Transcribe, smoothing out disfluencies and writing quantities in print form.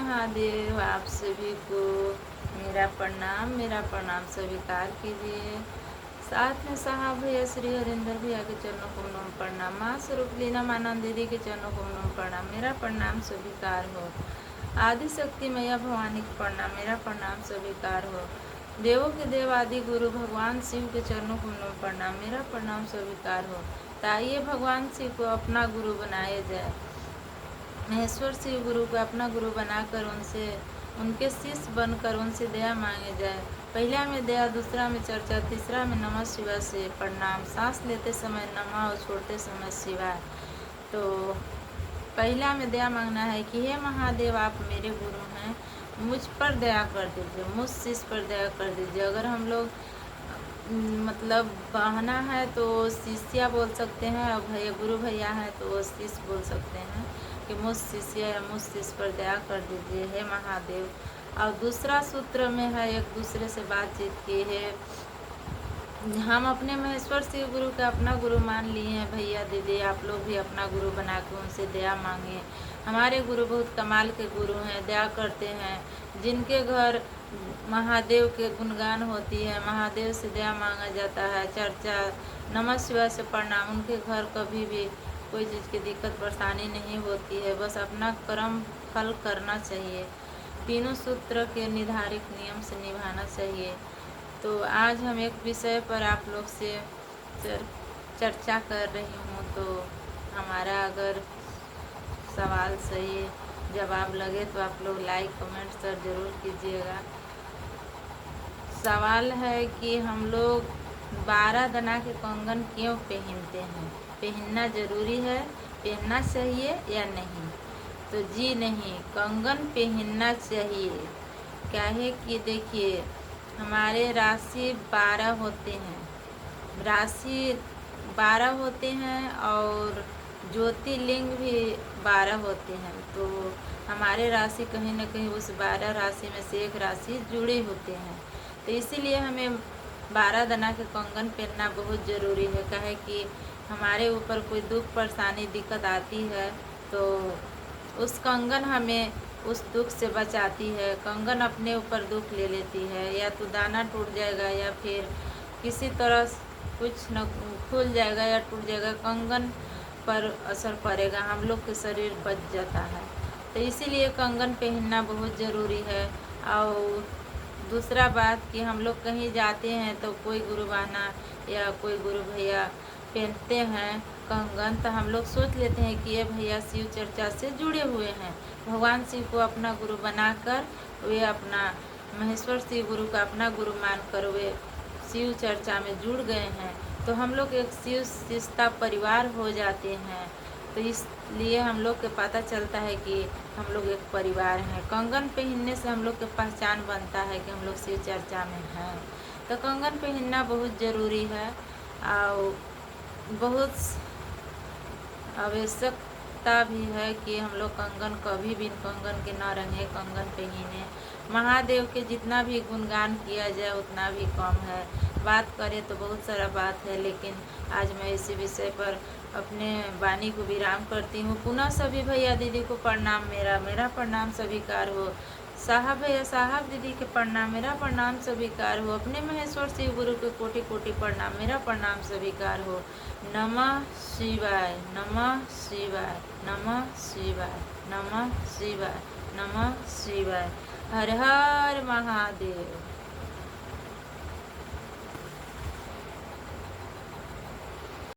महादेव। आप सभी को मेरा प्रणाम स्वीकार कीजिए। साथ में साहब भैया श्री हरिंदर भैया के चरणों को नम प्रणाम। माँ स्वरूप लीना मानंद दीदी के चरणों को नम प्रणाम। मेरा प्रणाम स्वीकार हो। आदि शक्ति मैया भवानी के प्रणाम। मेरा प्रणाम स्वीकार हो। देवों के देव आदि गुरु भगवान शिव के चरणों को नम प्रणाम। मेरा प्रणाम स्वीकार हो। ताइए भगवान शिव को अपना गुरु बनाया जाए। महेश्वर शिव गुरु को अपना गुरु बनाकर उनके शिष्य बनकर उनसे दया मांगे जाए। पहला में दया, दूसरा में चर्चा, तीसरा में नमः शिवाय से प्रणाम। सांस लेते समय नमः और छोड़ते समय शिवाय। तो पहला में दया मांगना है कि हे महादेव, आप मेरे गुरु हैं, मुझ पर दया कर दीजिए, मुझ शिष्य पर दया कर दीजिए। अगर हम लोग मतलब बहना है तो शिष्या बोल सकते हैं, और भैया गुरु भैया है तो वो शिष्य बोल सकते हैं कि मुझ शिष्य या मुझ शिष्य पर दया कर दीजिए हे महादेव। और दूसरा सूत्र में है एक दूसरे से बातचीत की है। हम अपने महेश्वर शिव गुरु का अपना गुरु मान लिए हैं। भैया दीदी आप लोग भी अपना गुरु बना के उनसे दया मांगे। हमारे गुरु बहुत कमाल के गुरु हैं, दया करते हैं। जिनके घर महादेव के गुणगान होती है, महादेव से दया मांगा जाता है, चर्चा, नमः शिवाय से प्रणाम, उनके घर कभी भी कोई चीज़ की दिक्कत परेशानी नहीं होती है। बस अपना कर्म फल करना चाहिए, तीनों सूत्र के निर्धारित नियम से निभाना चाहिए। तो आज हम एक विषय पर आप लोग से चर्चा कर रही हूँ। तो हमारा अगर सवाल सही जवाब लगे तो आप लोग लाइक कमेंट शेयर ज़रूर कीजिएगा। सवाल है कि हम लोग 12 दाना के कंगन क्यों पहनते हैं? पहनना ज़रूरी है, पहनना चाहिए या नहीं? तो जी नहीं, कंगन पहनना चाहिए। क्या है कि देखिए, हमारे राशि 12 होते हैं, राशि 12 होते हैं और ज्योतिर्लिंग भी 12 होते हैं। तो हमारे राशि कहीं ना कहीं उस 12 राशि में से एक राशि जुड़े होते हैं। तो इसीलिए हमें 12 दाना के कंगन पहनना बहुत ज़रूरी है। क्या है कि हमारे ऊपर कोई दुख परेशानी दिक्कत आती है तो उस कंगन हमें उस दुख से बचाती है। कंगन अपने ऊपर दुख ले लेती है, या तो दाना टूट जाएगा या फिर किसी तरह कुछ न खुल जाएगा या टूट जाएगा, कंगन पर असर पड़ेगा, हम लोग के शरीर बच जाता है। तो इसीलिए कंगन पहनना बहुत ज़रूरी है। और दूसरा बात कि हम लोग कहीं जाते हैं तो कोई गुरु बहना या कोई गुरु भैया पहनते हैं कंगन, तो हम लोग सोच लेते हैं कि ये भैया शिव चर्चा से जुड़े हुए हैं, भगवान शिव को अपना गुरु बनाकर वे अपना महेश्वर शिव गुरु का अपना गुरु मानकर वे शिव चर्चा में जुड़ गए हैं। तो हम लोग एक शिव शिष्टा परिवार हो जाते हैं। तो इसलिए हम लोग के पता चलता है कि हम लोग एक परिवार हैं। कंगन पहनने से हम लोग की पहचान बनता है कि हम लोग शिव चर्चा में हैं। तो कंगन पहनना बहुत ज़रूरी है और बहुत आवश्यकता भी है कि हम लोग कंगन कभी भी कंगन के न रहें, कंगन पहने। महादेव के जितना भी गुणगान किया जाए उतना भी कम है। बात करें तो बहुत सारा बात है, लेकिन आज मैं इसी विषय पर अपने वाणी को विराम करती हूँ। पुनः सभी भैया दीदी को प्रणाम। मेरा प्रणाम स्वीकार हो। साहब भैया साहब दीदी के प्रणाम, मेरा प्रणाम स्वीकार हो। अपने महेश्वर शिव गुरु के कोटि कोटि प्रणाम, मेरा प्रणाम स्वीकार हो। नमः शिवाय, नमः शिवाय, नमः शिवाय, नमः शिवाय, नमः शिवाय। हर हर महादेव।